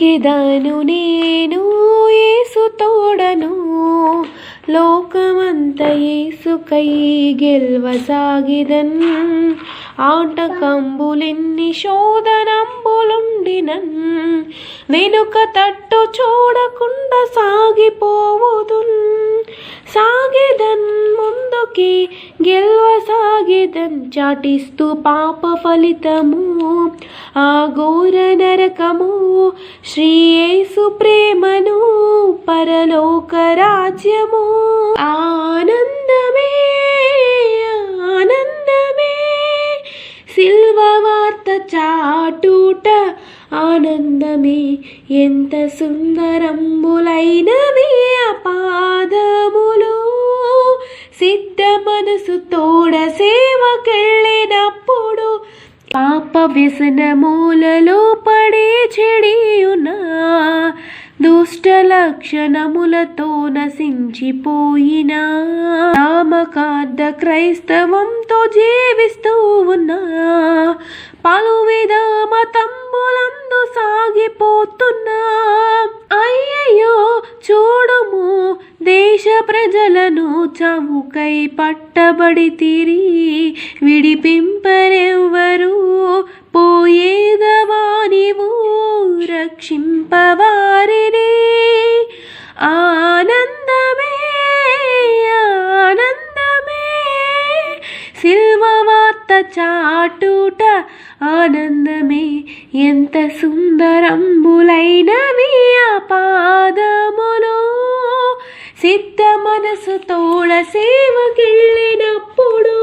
సాగిదను నేను యేసు తోడను, లోకమంత యేసుకై గెల్వసాగిదన్. ఆటకంబులెన్ని శోధనంబులుండినన్, వెనుక తట్టు చూడకుండా సాగిపోవుదున్. సాగిదన్ ముందుకి గెల్వసాగిదన్, చాటిస్తూ పాప ఫలితము ఆ ఘోర నరకము. శ్రీ యేసు ప్రేమను పరలోక రాజ్యము. ఆనందమే ఆనందమే సిల్వ వార్త చాటుట, ఆనందమే ఎంత సుందరంబులైనవి ఆ పాదములు. సిద్ధ మనసు తోడ సేవకెళ్ళినప్పుడు, పాప వ్యసనములలో పడే చెడియునా, దుష్ట లక్షణములతో నశించిపోయినా, నామకార్థ క్రైస్తవంతో జీవిస్తూ ఉన్నా, పలువిధ మతంబులందు సాగిపోతున్నా. అయ్యయ్యో చూడుము దేశ ప్రజలను, చావుకై పట్టబడితిరి విడిపింపరెవ్వరు. పోయేదవా నీవు రక్షింపవారిని. ఆనందమే ఆనందమే సిల్వ వార్త చాటుట, ఆనందమే ఎంత సుందరంబులైనవి ఆ పాదములు. సిద్ధ మనసు తోడ సేవకెళ్ళినప్పుడు.